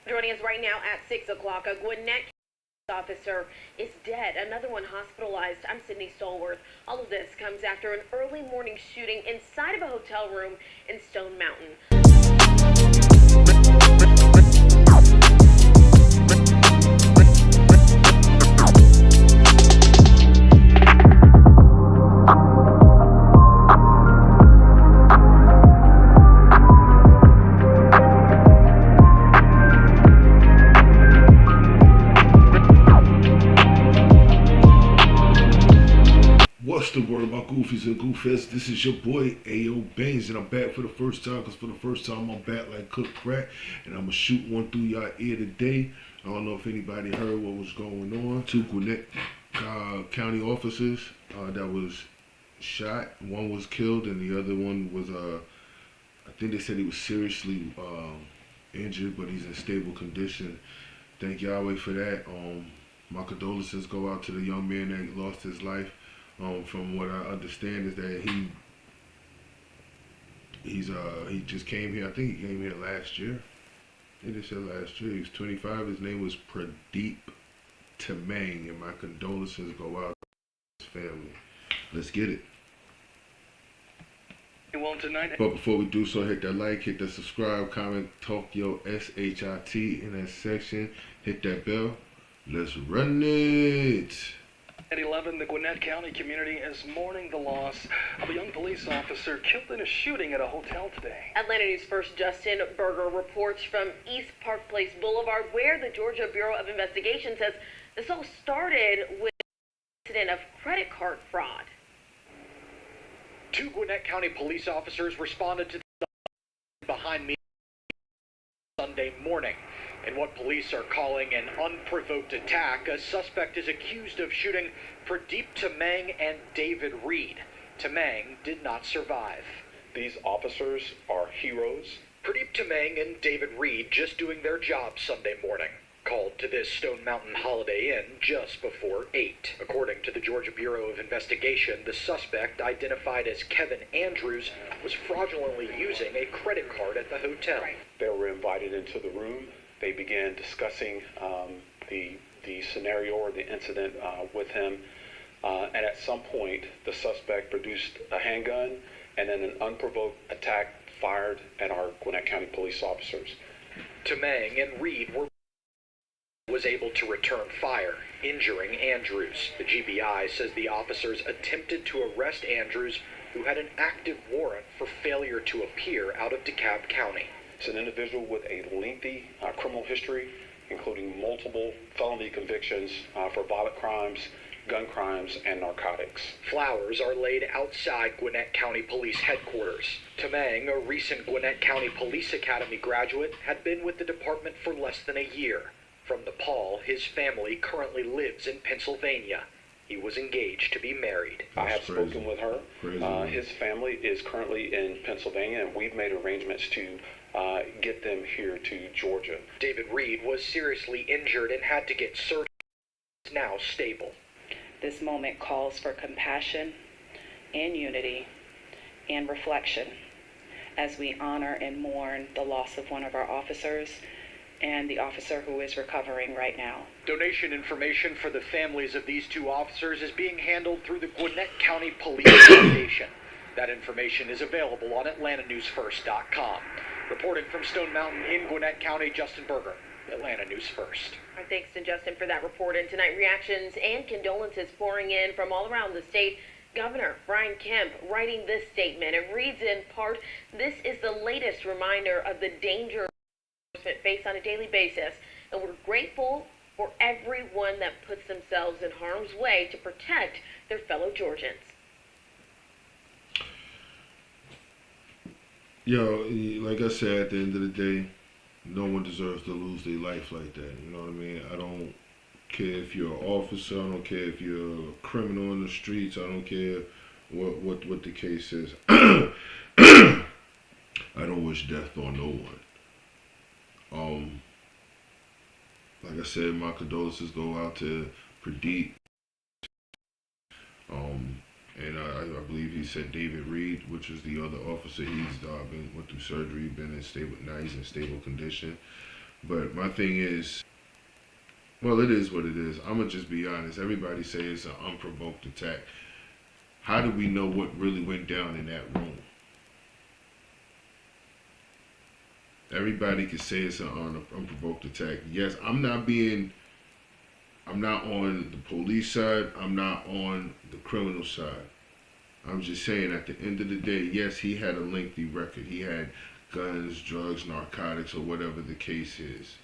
Joining us right now at 6 o'clock, a Gwinnett officer is dead. Another one hospitalized. I'm Sydney Stallworth. All of this comes after an early morning shooting inside of a hotel room in Stone Mountain. What's the word about Goofies and Goofests? This is your boy Ayo Baines, and I'm back for the first time because for the first time I'm back like cooked crack, and I'm gonna shoot one through y'all ear today. I don't know if anybody heard what was going on. Two Gwinnett County officers that was shot. One was killed, and the other one was I think they said he was seriously injured, but he's in stable condition. Thank Yahweh for that. My condolences go out to the young man that lost his life. From what I understand is that he just came here. I think he came here last year. They just said last year. He was 25. His name was Pradeep Tamang, and my condolences go out to his family. Let's get it. But before we do so, hit that like, hit that subscribe, comment, talk your SHIT in that section. Hit that bell. Let's run it. At 11, the Gwinnett County community is mourning the loss of a young police officer killed in a shooting at a hotel today. Atlanta News First Justin Berger reports from East Park Place Boulevard, where the Georgia Bureau of Investigation says this all started with an incident of credit card fraud. Two Gwinnett County police officers responded to the behind me Sunday morning. In what police are calling an unprovoked attack, a suspect is accused of shooting Pradeep Tamang and David Reed. Tamang did not survive. These officers are heroes. Pradeep Tamang and David Reed just doing their job Sunday morning. Called to this Stone Mountain Holiday Inn just before 8. According to the Georgia Bureau of Investigation, the suspect, identified as Kevin Andrews, was fraudulently using a credit card at the hotel. They were invited into the room. They began discussing the scenario or the incident with him. And at some point, the suspect produced a handgun and then an unprovoked attack fired at our Gwinnett County police officers. Tamang and Reed was able to return fire, injuring Andrews. The GBI says the officers attempted to arrest Andrews, who had an active warrant for failure to appear out of DeKalb County. It's an individual with a lengthy criminal history, including multiple felony convictions for violent crimes, gun crimes, and narcotics. Flowers are laid outside Gwinnett County Police Headquarters. Tamang, a recent Gwinnett County Police Academy graduate, had been with the department for less than a year. From Nepal, his family currently lives in Pennsylvania. He was engaged to be married. I have spoken with her. His family is currently in Pennsylvania, and we've made arrangements to get them here to Georgia. David Reed was seriously injured and had to get surgery. He is now stable. This moment calls for compassion and unity and reflection as we honor and mourn the loss of one of our officers and the officer who is recovering right now. Donation information for the families of these two officers is being handled through the Gwinnett County Police Foundation. That information is available on AtlantaNewsFirst.com. Reporting from Stone Mountain in Gwinnett County, Justin Berger, Atlanta News First. Our thanks to Justin for that report. And tonight, reactions and condolences pouring in from all around the state. Governor Brian Kemp writing this statement. It reads in part, "This is the latest reminder of the danger face on a daily basis, and we're grateful for everyone that puts themselves in harm's way to protect their fellow Georgians." Yo, like I said, at the end of the day, no one deserves to lose their life like that. You know what I mean? I don't care if you're an officer. I don't care if you're a criminal in the streets. I don't care what the case is. I don't wish death on no one. Like I said, my condolences go out to Pradeep. And I believe he said David Reed, which was the other officer. He's went through surgery, been in stable. Now he's in stable condition. But my thing is, well, it is what it is. I'm gonna just be honest. Everybody say it's an unprovoked attack. How do we know what really went down in that room? Everybody can say it's an unprovoked attack. Yes, I'm not on the police side. I'm not on the criminal side. I'm just saying at the end of the day, yes, he had a lengthy record. He had guns, drugs, narcotics, or whatever the case is.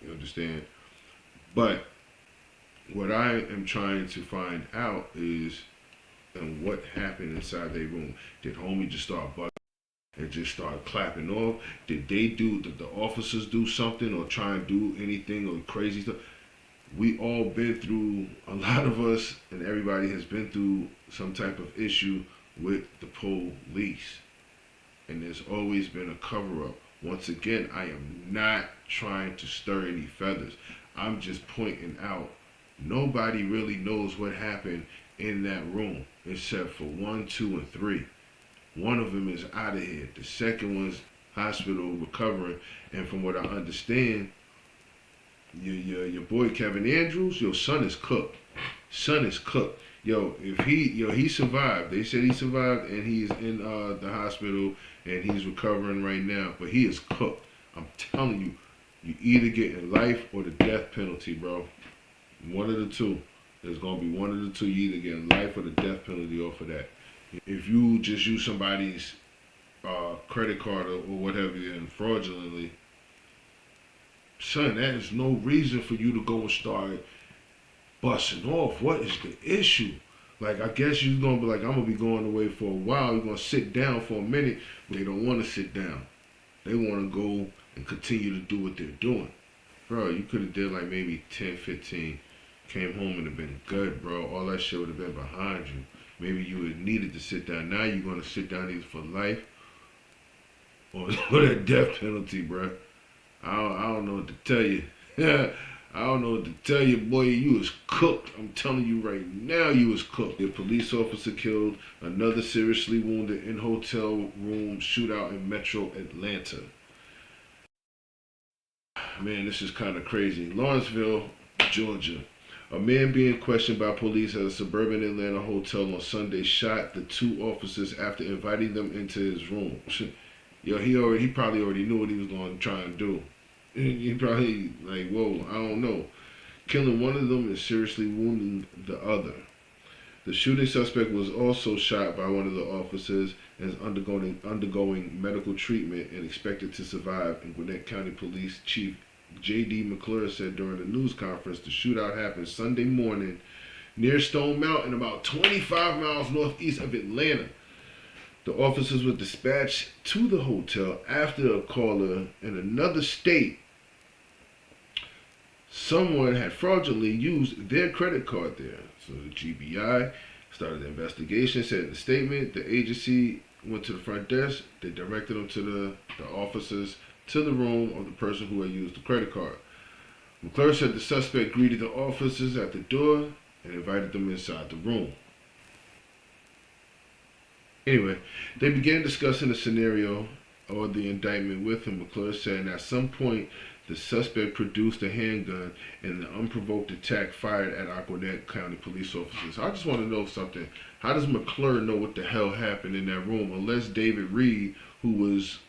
You understand? But what I am trying to find out is, and what happened inside their room. Did homie just start bugging and just start clapping off? Did the officers do something or try and do anything or crazy stuff? We all been through, a lot of us and everybody has been through some type of issue with the police. And there's always been a cover up. Once again, I am not trying to stir any feathers. I'm just pointing out nobody really knows what happened in that room except for 1, 2, and 3. One of them is out of here. The second one's hospital recovering. And from what I understand, your boy Kevin Andrews, your son is cooked. Son is cooked. If he survived. They said he survived and he's in the hospital and he's recovering right now. But he is cooked. I'm telling you, you either get life or the death penalty, bro. One of the two. There's gonna be one of the two. You either get life or the death penalty off of that. If you just use somebody's credit card or whatever and fraudulently, son, that is no reason for you to go and start busting off. What is the issue? Like, I guess you're going to be like, I'm going to be going away for a while. You're going to sit down for a minute. But they don't want to sit down. They want to go and continue to do what they're doing. Bro, you could have did like maybe 10, 15. Came home and have been good, bro. All that shit would have been behind you. Maybe you would needed to sit down. Now you're going to sit down either for life or that death penalty, bro. I don't know what to tell you. I don't know what to tell you, boy. You was cooked. I'm telling you right now, you was cooked. A police officer killed, another seriously wounded in hotel room shootout in Metro Atlanta. Man, this is kind of crazy. Lawrenceville, Georgia. A man being questioned by police at a suburban Atlanta hotel on Sunday shot the 2 officers after inviting them into his room. He probably already knew what he was going to try and do. He probably like, whoa, I don't know. Killing one of them and seriously wounding the other. The shooting suspect was also shot by one of the officers and is undergoing medical treatment and expected to survive. And Gwinnett County Police Chief J.D. McClure said during the news conference the shootout happened Sunday morning near Stone Mountain, about 25 miles northeast of Atlanta. The officers were dispatched to the hotel after a caller in another state. Someone had fraudulently used their credit card there. So the GBI started the investigation, said in the statement, the agency went to the front desk. They directed them to the officers to the room of the person who had used the credit card. McClure said the suspect greeted the officers at the door and invited them inside the room. Anyway, they began discussing the scenario or the indictment with him. McClure said at some point the suspect produced a handgun and the unprovoked attack fired at our Gwinnett County police officers. I just want to know something. How does McClure know what the hell happened in that room? Unless David Reed, who was,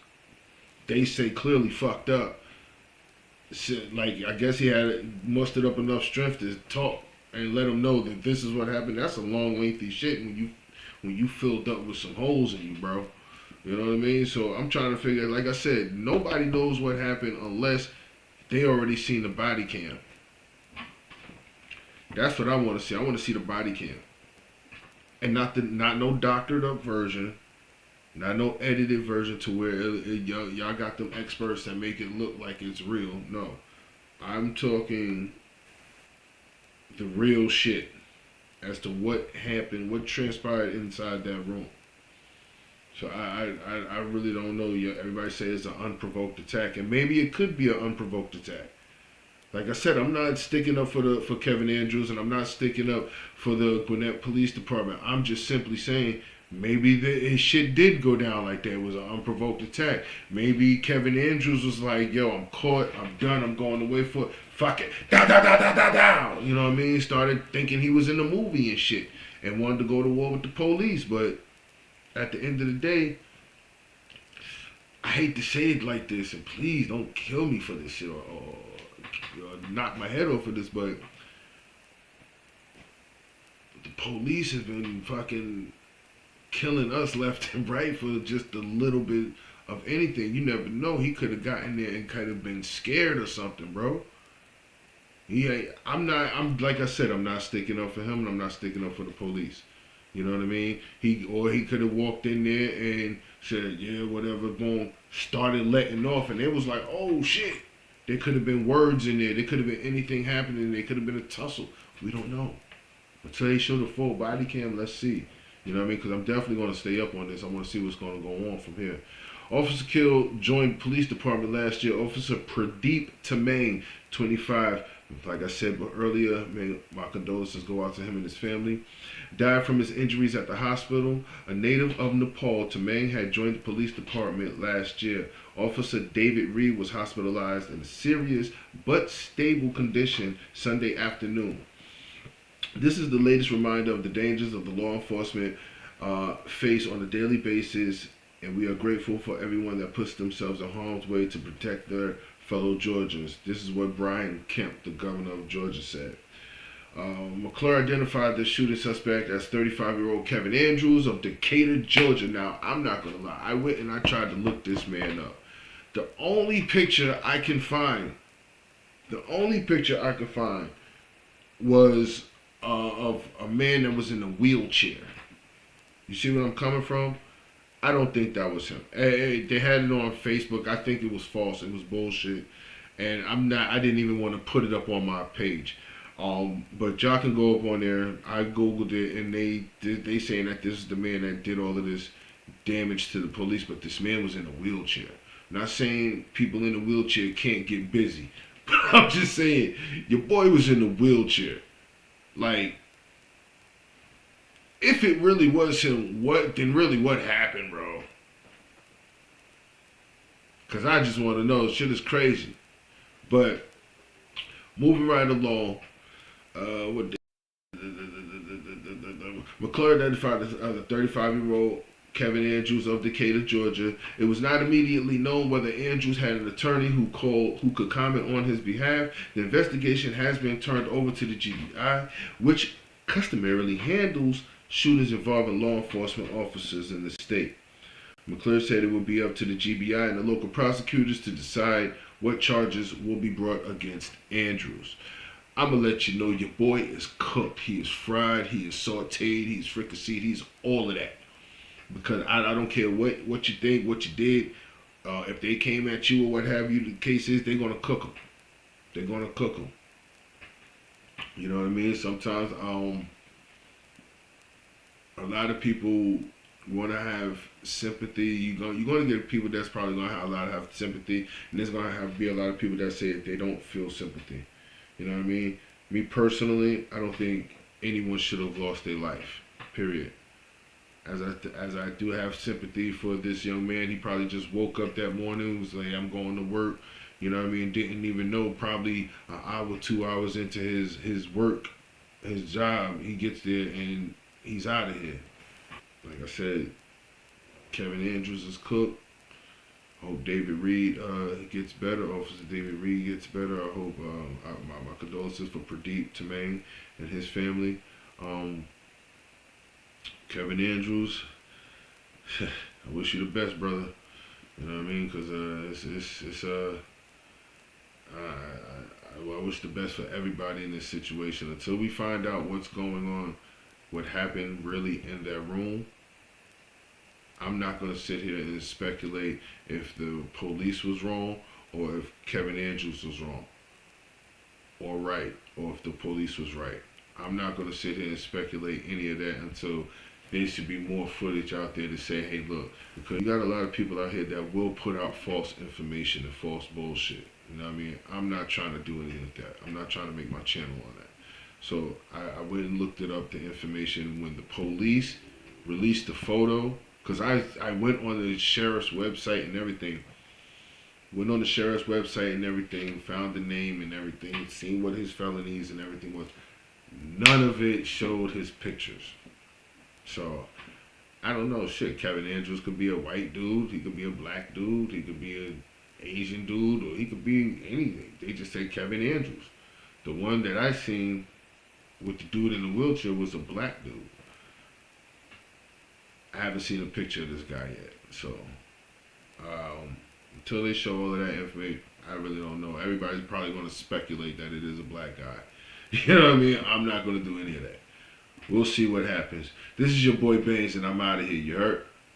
they say, clearly fucked up, said, like, I guess he had mustered up enough strength to talk and let him know that this is what happened. That's a long, lengthy shit when you filled up with some holes in you, bro. You know what I mean? So I'm trying to figure, like I said, nobody knows what happened unless they already seen the body cam. That's what I want to see. I want to see the body cam. And not no doctored up version. Not no edited version to where y'all got them experts that make it look like it's real. No. I'm talking the real shit as to what happened, what transpired inside that room. So I really don't know yet. Everybody says it's an unprovoked attack, and maybe it could be an unprovoked attack. Like I said, I'm not sticking up for Kevin Andrews, and I'm not sticking up for the Gwinnett Police Department. I'm just simply saying Maybe his shit did go down like that. It was an unprovoked attack. Maybe Kevin Andrews was like, yo, I'm caught, I'm done, I'm going away for it. Fuck it. Da da da da da da. You know what I mean? Started thinking he was in the movie and shit. And wanted to go to war with the police. But at the end of the day, I hate to say it like this, and please don't kill me for this shit or knock my head off of this, but the police have been fucking killing us left and right for just a little bit of anything. You never know. He could have gotten there and could have been scared or something, bro. I'm like I said, I'm not sticking up for him and I'm not sticking up for the police. You know what I mean? He could have walked in there and said, yeah, whatever, boom, started letting off, and it was like, oh shit. There could have been words in there. There could have been anything happening. There could have been a tussle. We don't know. Until they show the full body cam, let's see. You know what I mean? Because I'm definitely going to stay up on this. I want to see what's going to go on from here. Officer killed joined police department last year. Officer Pradeep Tamang, 25. Like I said earlier, my condolences go out to him and his family. Died from his injuries at the hospital. A native of Nepal, Tamang had joined the police department last year. Officer David Reed was hospitalized in a serious but stable condition Sunday afternoon. This is the latest reminder of the dangers of the law enforcement face on a daily basis, and we are grateful for everyone that puts themselves in harm's way to protect their fellow Georgians. This is what Brian Kemp, the governor of Georgia, said. McClure identified the shooting suspect as 35-year-old Kevin Andrews of Decatur, Georgia. Now, I'm not going to lie. I went and I tried to look this man up. The only picture I can find was of a man that was in a wheelchair. You see where I'm coming from? I don't think that was him. They had it on Facebook. I think it was false. It was bullshit. And I didn't even want to put it up on my page. But y'all can go up on there. I Googled it, and they saying that this is the man that did all of this damage to the police, but this man was in a wheelchair. Not saying people in a wheelchair can't get busy, but I'm just saying your boy was in a wheelchair. Like, if it really was him, what happened, bro? Because I just want to know. Shit is crazy. But moving right along, McClure identified as a 35-year-old Kevin Andrews of Decatur, Georgia. It was not immediately known whether Andrews had an attorney who could comment on his behalf. The investigation has been turned over to the GBI, which customarily handles shootings involving law enforcement officers in the state. McClure said it would be up to the GBI and the local prosecutors to decide what charges will be brought against Andrews. I'm going to let you know your boy is cooked. He is fried. He is sauteed. He's fricasseed. He's all of that. Because I don't care what you think, what you did. If they came at you or what have you, the case is they're going to cook them. They're going to cook them. You know what I mean? Sometimes a lot of people want to have sympathy. You're going to get people that's probably going to have a lot of sympathy. And there's going to be a lot of people that say they don't feel sympathy. You know what I mean? Me personally, I don't think anyone should have lost their life. Period. As I do have sympathy for this young man, he probably just woke up that morning, was like, I'm going to work. You know what I mean? Didn't even know, probably an hour, 2 hours into his work, his job, he gets there and he's out of here. Like I said, Kevin Andrews is cooked. I hope David Reed gets better. Officer David Reed gets better. I hope my condolences for Pradeep Tamang and his family. Kevin Andrews, I wish you the best, brother. You know what I mean? Because I wish the best for everybody in this situation. Until we find out what's going on, what happened really in that room, I'm not going to sit here and speculate if the police was wrong or if Kevin Andrews was wrong or right, or if the police was right. I'm not going to sit here and speculate any of that until there should be more footage out there to say, hey, look, because you got a lot of people out here that will put out false information and false bullshit. You know what I mean? I'm not trying to do anything like that. I'm not trying to make my channel on that. So I went and looked it up, the information when the police released the photo, because I went on the sheriff's website and everything. Went on the sheriff's website and everything, found the name and everything, seen what his felonies and everything was. None of it showed his pictures. So, I don't know, shit, Kevin Andrews could be a white dude, he could be a black dude, he could be an Asian dude, or he could be anything. They just say Kevin Andrews. The one that I seen with the dude in the wheelchair was a black dude. I haven't seen a picture of this guy yet. So, until they show all of that information, I really don't know. Everybody's probably going to speculate that it is a black guy. You know what I mean? I'm not going to do any of that. We'll see what happens. This is your boy Baines, and I'm out of here. You heard?